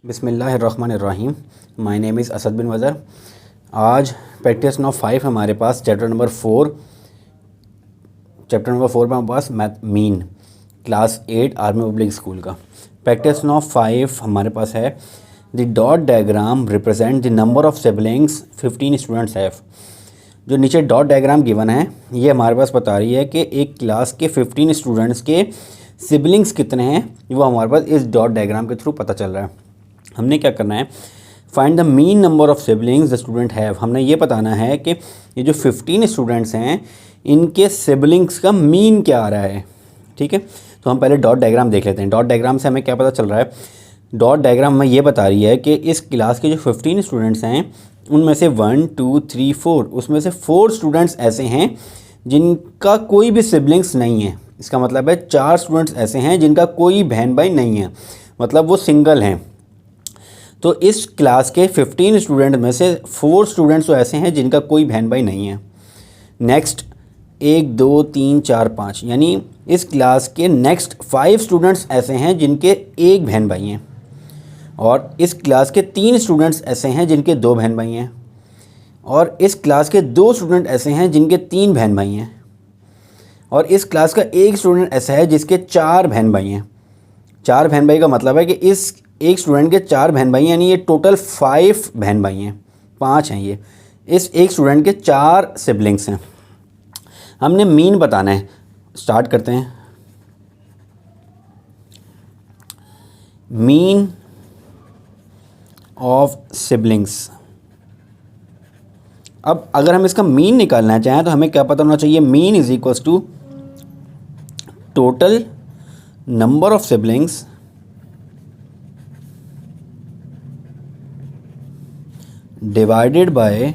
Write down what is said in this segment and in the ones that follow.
बिस्मिल्लाहिर्रहमानिर्रहीम। My name is Asad बिन वज़र। आज practice number 5 हमारे पास चैप्टर नंबर 4 में हमारे पास math mean class 8 Army Public School का प्रैक्टिस नंबर 5 हमारे पास है। The dot diagram represent the number of siblings 15 students have. जो नीचे डॉट डायग्राम गिवन है ये हमारे पास बता रही है कि एक क्लास के 15 स्टूडेंट्स के सिबलिंग्स कितने हैं, वो हमारे पास इस डॉट डायग्राम के थ्रू पता चल रहा है। हमने क्या करना है, find the mean number of siblings the student have. हमने ये बताना है कि ये जो 15 स्टूडेंट्स हैं इनके सिबलिंग्स का मीन क्या आ रहा है। ठीक है, तो हम पहले डॉट डायग्राम देख लेते हैं। डॉट डायग्राम से हमें क्या पता चल रहा है, डॉट डायग्राम हमें ये बता रही है कि इस क्लास के जो 15 स्टूडेंट्स हैं उनमें से 1 2 3 4 उसमें से 4 स्टूडेंट्स ऐसे हैं जिनका कोई भी सिबलिंग्स नहीं है। इसका मतलब है 4 स्टूडेंट्स ऐसे हैं जिनका कोई बहन भाई नहीं है, मतलब वो सिंगल हैं। तो इस क्लास के 15 स्टूडेंट में से 4 स्टूडेंट्स तो ऐसे हैं जिनका कोई बहन भाई नहीं है। नेक्स्ट 1 2 3 4 5 यानी इस क्लास के नेक्स्ट 5 स्टूडेंट्स ऐसे हैं जिनके एक बहन भाई हैं। और इस क्लास के 3 स्टूडेंट्स ऐसे हैं जिनके 2 बहन भाई हैं। और इस क्लास के 2 स्टूडेंट ऐसे हैं जिनके 3 बहन भाई हैं। और इस क्लास का एक स्टूडेंट ऐसा है जिसके 4 बहन भाई हैं। 4 बहन भाई का मतलब है कि इस एक स्टूडेंट के 4 बहन भाई हैं, यानी ये टोटल 5 बहन भाई हैं, 5 हैं ये। इस एक स्टूडेंट के 4 सिबलिंग्स हैं। हमने मीन बताना है। स्टार्ट करते हैं। Mean of siblings. अब अगर हम इसका मीन निकालना चाहें तो हमें क्या पता होना चाहिए, mean is equals to total number of siblings divided by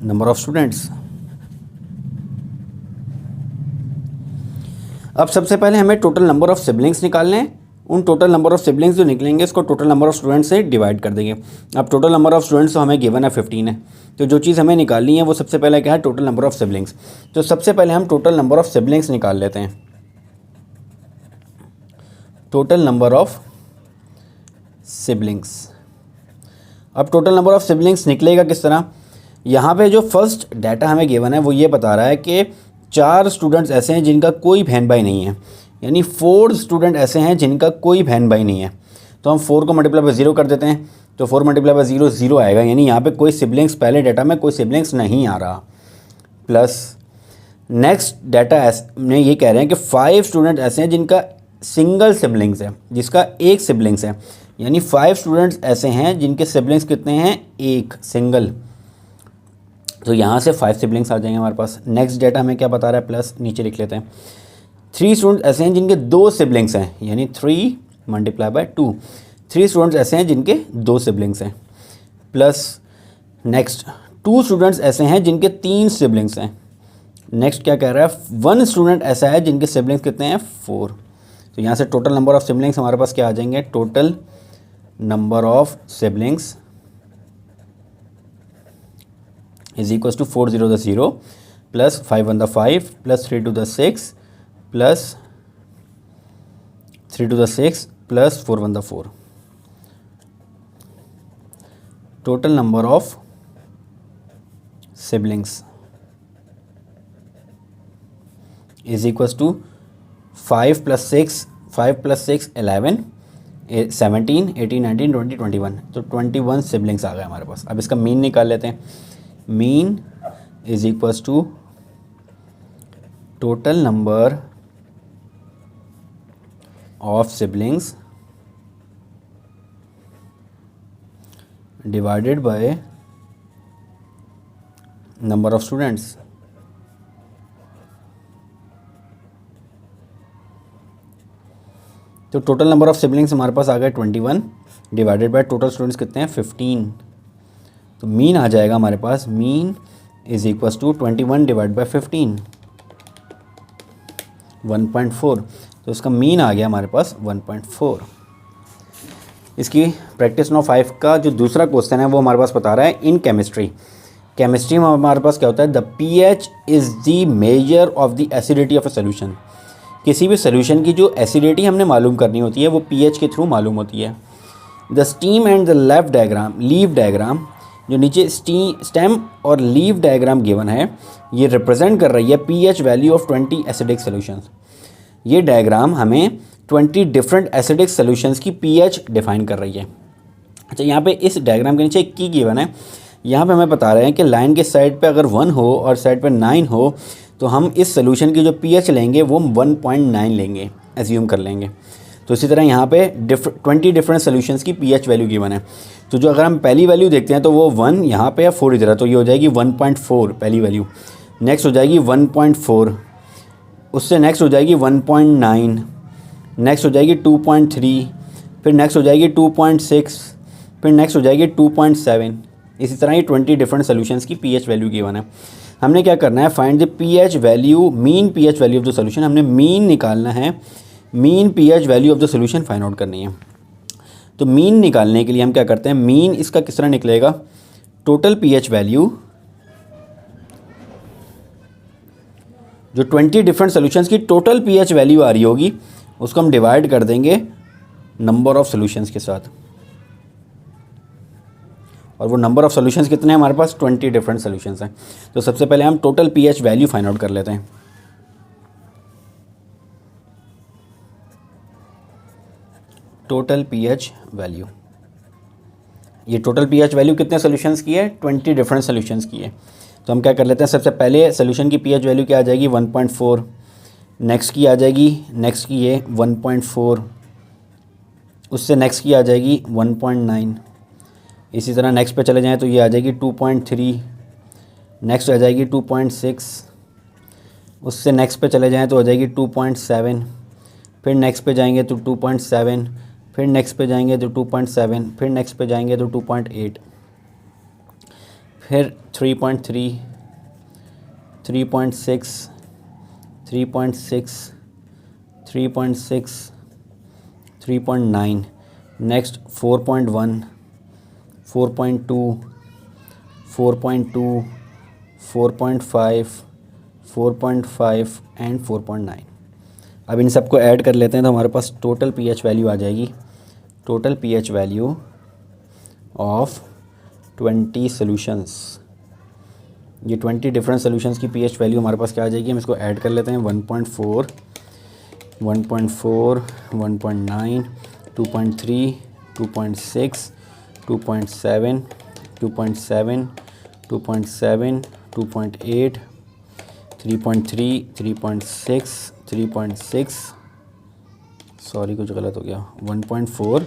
number of students. अब सबसे पहले हमें टोटल नंबर ऑफ सिबलिंग्स निकालने हैं। उन टोटल नंबर ऑफ सिबलिंग्स जो निकलेंगे इसको टोटल नंबर ऑफ स्टूडेंट्स से डिवाइड कर देंगे। अब टोटल नंबर ऑफ स्टूडेंट्स तो हमें गिवन है 15 है, तो जो चीज़ हमें निकालनी है वो सबसे पहले क्या है, टोटल नंबर ऑफ सिबलिंग्स। तो सबसे पहले हम टोटल नंबर ऑफ सिबलिंग्स निकाल लेते हैं। Total number of siblings. अब टोटल नंबर ऑफ सिबलिंग्स निकलेगा किस तरह, यहाँ पे जो फर्स्ट डाटा हमें गिवन है वो ये बता रहा है कि 4 स्टूडेंट्स ऐसे हैं जिनका कोई बहन भाई नहीं है, यानी 4 स्टूडेंट ऐसे हैं जिनका कोई बहन भाई नहीं है। तो हम 4 को मल्टीप्लाई बाय 0 कर देते हैं, तो 4 मल्टीप्लाई बाय 0 0 आएगा, यानी यहाँ पे कोई सिबलिंग्स, पहले डाटा में कोई सिबलिंग्स नहीं आ रहा। प्लस नेक्स्ट डाटा में ये कह रहे हैं कि 5 स्टूडेंट ऐसे हैं जिनका सिंगल सिबलिंग्स है, जिसका एक सिबलिंग्स है, यानी 5 स्टूडेंट्स ऐसे हैं जिनके सिबलिंग्स कितने हैं, एक, सिंगल। तो यहाँ से 5 सिबलिंग्स आ जाएंगे हमारे पास। नेक्स्ट डाटा हमें क्या बता रहा है, प्लस नीचे लिख लेते हैं। 3 स्टूडेंट्स ऐसे हैं जिनके 2 सिबलिंग्स हैं, यानी 3 मल्टीप्लाई बाय 2। 3 स्टूडेंट्स ऐसे हैं जिनके 2 सिबलिंग्स हैं। प्लस नेक्स्ट 2 स्टूडेंट्स ऐसे हैं जिनके 3 सिबलिंग्स हैं। नेक्स्ट क्या कह रहा है, 1 स्टूडेंट ऐसा है जिनके सिबलिंग्स कितने हैं, 4। तो यहाँ से टोटल नंबर ऑफ सिबलिंग्स हमारे पास क्या आ जाएंगे, total number of siblings is equals to 4 0 the 0 plus 5 1 the 5 plus 3 2 the 6 plus 3 2 the 6 plus 4 1 the 4। Total number of siblings is equals to 5 plus 6 11 17 18 19 20 21। तो 21 सिबलिंग्स आ गए हमारे पास। अब इसका मीन निकाल लेते हैं। Mean is equals to total number of siblings divided by number of students. तो total number of siblings हमारे पास आ गए 21 डिवाइडेड बाय टोटल स्टूडेंट्स कितने हैं, 15। तो मीन आ जाएगा हमारे पास, mean is equals to 21 divide by 15, 1.4। तो इसका मीन आ गया हमारे पास 1.4। इसकी प्रैक्टिस नंबर 5 का जो दूसरा क्वेश्चन है वो हमारे पास बता रहा है, इन केमिस्ट्री में हमारे पास क्या होता है, the pH is the measure of the acidity of a solution. किसी भी सोल्यूशन की जो एसिडिटी हमने मालूम करनी होती है वो पीएच के थ्रू मालूम होती है। The steam and the leave diagram, जो नीचे स्टेम और लीव डायग्राम गिवन है, ये रिप्रेजेंट कर रही है pH value of 20 acidic solutions. ये डायग्राम हमें 20 डिफरेंट एसिडिक सॉल्यूशंस की पीएच डिफाइन कर रही है। अच्छा, यहाँ पे इस डायग्राम के नीचे एक की गिवन है। यहाँ पे हमें बता रहे हैं कि लाइन के साइड पे अगर 1 हो और साइड पे 9 हो तो हम इस सोल्यूशन की जो पीएच लेंगे वो 1.9 लेंगे, एज्यूम कर लेंगे। तो इसी तरह यहाँ पे 20 डिफरेंट सोल्यूशंस की पीएच वैल्यू गिवन है। तो जो अगर हम पहली वैल्यू देखते हैं तो वो 1 यहाँ पे या 4 इधर है, तो ये हो जाएगी 1.4 पहली वैल्यू। नेक्स्ट हो जाएगी 1.4, उससे नेक्स्ट हो जाएगी 1.9, नेक्स्ट हो जाएगी 2.3, फिर नेक्स्ट हो जाएगी 2.6, फिर नेक्स्ट हो जाएगी 2.7। इसी तरह ये 20 डिफरेंट सोल्यूशंस की पीएच वैल्यू गिवन है। हमने क्या करना है, find the pH value, mean pH value of the solution. हमने मीन निकालना है, mean pH value of the solution find out करनी है। तो मीन निकालने के लिए हम क्या करते हैं, मीन इसका किस तरह निकलेगा, टोटल पीएच वैल्यू, जो 20 डिफरेंट सोल्यूशंस की टोटल पीएच वैल्यू आ रही होगी उसको हम डिवाइड कर देंगे नंबर ऑफ सोल्यूशंस के साथ। और वो नंबर ऑफ सोल्यूशंस कितने हैं हमारे पास, 20 डिफरेंट सोल्यूशंस हैं। तो सबसे पहले हम total pH value find out कर लेते हैं। टोटल पीएच वैल्यू, ये टोटल पीएच वैल्यू कितने सोल्यूशंस की है, 20 डिफरेंट सोल्यूशंस की है। तो हम क्या कर लेते हैं, सबसे पहले सोल्यूशन की पीएच वैल्यू क्या आ जाएगी, 1.4, नेक्स्ट की आ जाएगी, नेक्स्ट की ये 1.4, उससे नेक्स्ट की आ जाएगी 1.9, इसी तरह नेक्स्ट पे चले जाएं तो ये आ जाएगी 2.3, नेक्स्ट आ जाएगी 2.6, उससे नेक्स्ट पे चले जाएं तो आ जाएगी 2.7, फिर नेक्स्ट पे जाएंगे तो 2.7, फिर नेक्स्ट पे जाएंगे तो 2.7, फिर नेक्स्ट पे जाएंगे तो 2.8, फिर 3.3, 3.6, 3.6, 3.6, 3.9, नेक्स्ट 4.1, 4.2, 4.2, 4.5, 4.5 एंड 4.9। अब इन सबको ऐड कर लेते हैं तो हमारे पास टोटल पीएच वैल्यू आ जाएगी, total pH value of 20 solutions. ये 20 डिफरेंट सॉल्यूशंस की पीएच वैल्यू हमारे पास क्या आ जाएगी, हम इसको ऐड कर लेते हैं, 1.4, 1.4, 1.9, 2.3, 2.6, 2.7, 2.7, 2.7, 2.8, 3.3, 3.6, 3.6, सॉरी कुछ गलत हो गया, 1.4,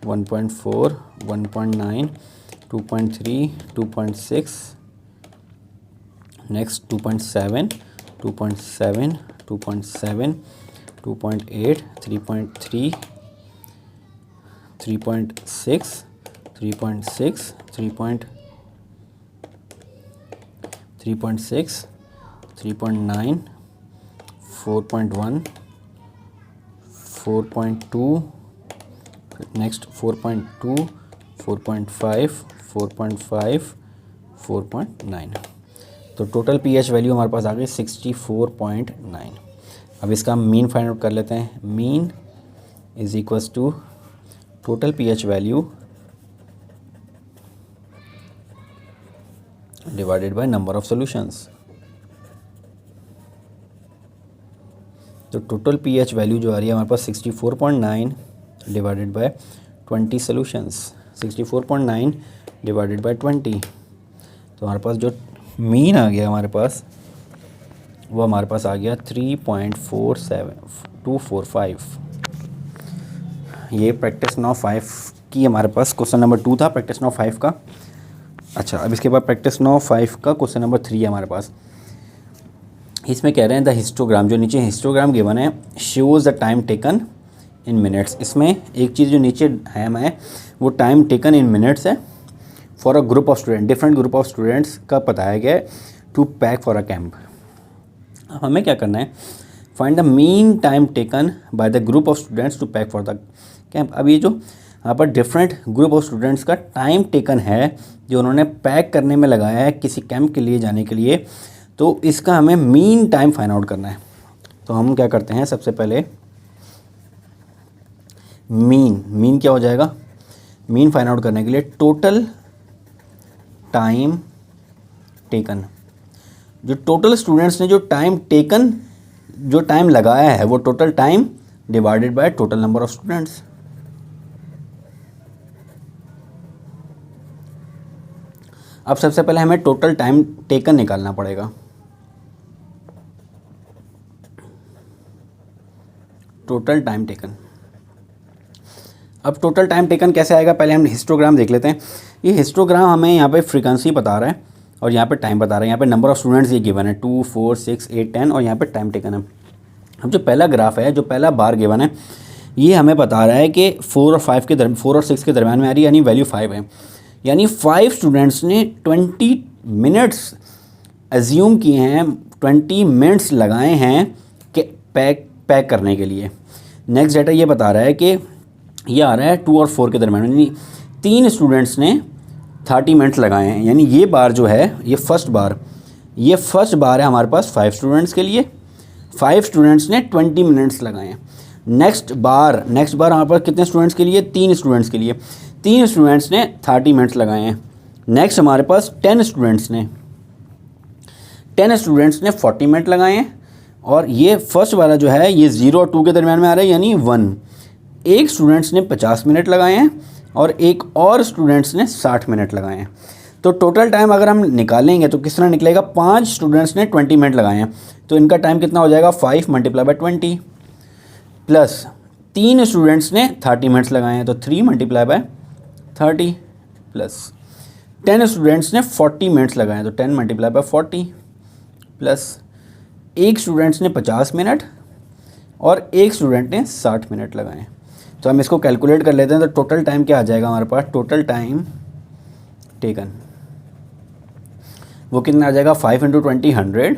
1.4, 1.9, 2.3, 2.6, नेक्स्ट 2.7, 2.7, 2.7, 2.8, 3.3, 3.6, 3.6, 3.6, 3.9, 4.1, 4.2, नेक्स्ट 4.2, 4.5, 4.5, 4.9। तो टोटल पीएच वैल्यू हमारे पास आ गई 64.9। अब इसका मीन फाइंड आउट कर लेते हैं, mean is equals to total pH value divided by number of solutions. तो टोटल पीएच वैल्यू जो आ रही है हमारे पास 64.9 divided by 20 solutions, 64.9 divided by 20। तो हमारे पास जो मीन आ गया हमारे पास वो हमारे पास आ गया 3.47245। ये प्रैक्टिस 9.5 की हमारे पास क्वेश्चन नंबर 2 था, प्रैक्टिस 9.5 का। अच्छा, अब इसके बाद प्रैक्टिस 9.5 का क्वेश्चन नंबर 3 है हमारे पास। इसमें कह रहे हैं द हिस्टोग्राम, जो नीचे हिस्टोग्राम गिवन है, shows the time taken in minutes. इसमें एक चीज़ जो नीचे है हमें, वो टाइम टेकन इन मिनट्स है for a group of student, different group of students का बताया गया है to pack for a camp. अब हमें क्या करना है, find the mean time taken by the group of students to pack for the camp. अब ये जो यहाँ पर डिफरेंट ग्रुप ऑफ स्टूडेंट्स का टाइम टेकन है जो उन्होंने पैक करने में लगाया है किसी कैंप के लिए जाने के लिए, तो इसका हमें मीन टाइम फाइंड आउट करना है। तो हम क्या करते हैं, सबसे पहले मीन क्या हो जाएगा, मीन फाइंड आउट करने के लिए टोटल टाइम टेकन, जो टोटल स्टूडेंट्स ने जो टाइम टेकन, जो टाइम लगाया है वो total time divided by total number of students. अब सबसे पहले हमें टोटल टाइम टेकन निकालना पड़ेगा। टोटल टाइम टेकन, अब टोटल टाइम टेकन कैसे आएगा, पहले हम हिस्टोग्राम देख लेते हैं। ये हिस्टोग्राम हमें यहाँ पे फ्रीक्वेंसी बता रहा है और यहाँ पे टाइम बता रहा है। यहाँ पे नंबर ऑफ स्टूडेंट्स ये गिवन है 2, 4, 6, 8, 10 और यहाँ पे टाइम टेकन है। अब जो पहला ग्राफ है, जो पहला बार गिवन है, ये हमें बता रहा है कि 4 और 6 के दरम्यान में आ रही है, यानी वैल्यू 5 है। यानी 5 स्टूडेंट्स ने 20 मिनट्स एज्यूम किए हैं, 20 मिनट्स लगाए हैं कि पैक करने के लिए। नेक्स्ट डाटा ये बता रहा है कि ये आ रहा है 2 और 4 के दरम्यान, यानी 3 स्टूडेंट्स ने 30 मिनट्स लगाए हैं। यानी ये बार जो है, ये फर्स्ट बार है हमारे पास 5 स्टूडेंट्स के लिए। 5 स्टूडेंट्स ने 20 मिनट्स लगाए हैं। नेक्स्ट बार हमारे पास कितने स्टूडेंट्स के लिए, 3 स्टूडेंट्स के लिए। 3 स्टूडेंट्स ने 30 मिनट्स लगाए हैं। नेक्स्ट हमारे पास 10 स्टूडेंट्स ने 40 मिनट लगाए हैं। और ये फर्स्ट वाला जो है, ये 0 और 2 के दरम्यान में आ रहा है, यानी 1। एक स्टूडेंट्स ने 50 मिनट लगाए हैं और एक और स्टूडेंट्स ने 60 मिनट लगाए हैं। तो टोटल टाइम अगर हम निकालेंगे तो किस तरह निकलेगा, 5 स्टूडेंट्स ने 20 मिनट लगाए हैं, तो इनका टाइम कितना हो जाएगा, 5 मल्टीप्लाई बाय 20, प्लस 3 स्टूडेंट्स ने 30 मिनट्स लगाए हैं, तो 3 मल्टीप्लाई बाय 30, प्लस 10 स्टूडेंट्स ने 40 मिनट्स लगाए हैं, तो 10 मल्टीप्लाई बाय 40, प्लस एक स्टूडेंट्स ने 50 मिनट और एक स्टूडेंट ने 60 मिनट लगाए हैं। तो हम इसको कैलकुलेट कर लेते हैं। तो टोटल टाइम क्या आ जाएगा हमारे पास, टोटल टाइम टेकन वो कितना आ जाएगा, 5 × 20 100,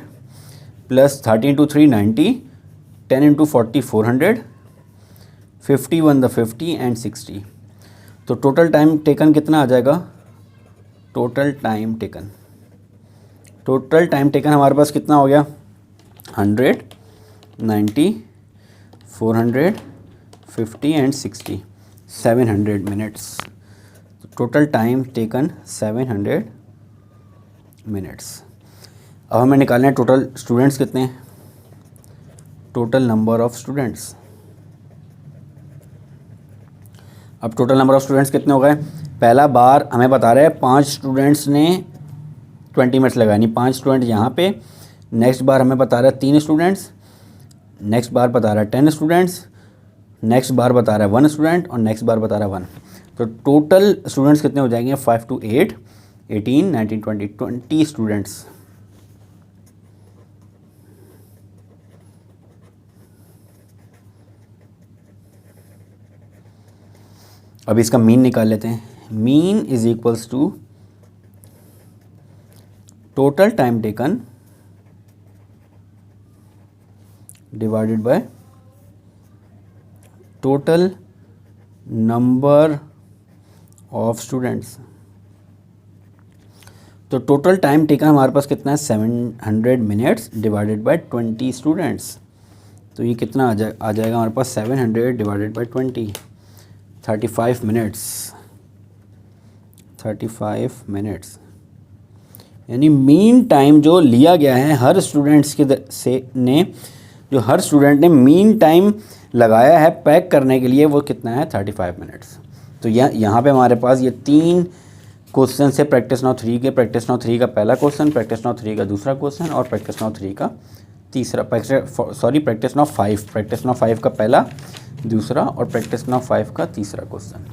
प्लस 30 × 3 90, 10 × 40 400, 51 × 50 एंड 60। तो टोटल टाइम टेकन कितना आ जाएगा, टोटल टाइम टेकन हमारे पास कितना हो गया, 100, 90, 400, 50 and 60, 700 minutes. Total time taken 700 minutes. अब हमें निकालना है टोटल स्टूडेंट्स कितने हैं, टोटल नंबर ऑफ स्टूडेंट्स। अब टोटल नंबर ऑफ स्टूडेंट्स कितने हो गए, पहला बार हमें बता रहा है 5 स्टूडेंट्स ने 20 मिनट्स लगाए, यानी 5 स्टूडेंट यहाँ पे। नेक्स्ट बार हमें बता रहा है 3 स्टूडेंट्स, नेक्स्ट बार बता रहा है 10 स्टूडेंट्स, नेक्स्ट बार बता रहा है 1 स्टूडेंट और नेक्स्ट बार बता रहा है 1। तो टोटल स्टूडेंट्स कितने हो जाएंगे, 5 × 8 18 19 20 20 स्टूडेंट्स। अब इसका मीन निकाल लेते हैं। Mean is equals to total time taken divided by total number of students. तो टोटल टाइम टेकन हमारे पास कितना है, 700 मिनट्स डिवाइडेड बाय 20 स्टूडेंट्स। तो ये कितना आ जाएगा हमारे पास, 700 डिवाइडेड बाय 20, 35 मिनट्स। यानी मीन टाइम जो लिया गया है हर स्टूडेंट्स जो हर स्टूडेंट ने मीन टाइम लगाया है पैक करने के लिए, वो कितना है, 35 मिनट्स। तो यहाँ पे हमारे पास ये 3 क्वेश्चन है प्रैक्टिस नाउ 3 के। प्रैक्टिस नाउ 3 का पहला क्वेश्चन, प्रैक्टिस नाउ 3 का दूसरा क्वेश्चन और प्रैक्टिस नाउ 3 का तीसरा, प्रैक्टिस नाउ 5 का पहला, दूसरा और प्रैक्टिस नाउ 5 का तीसरा क्वेश्चन।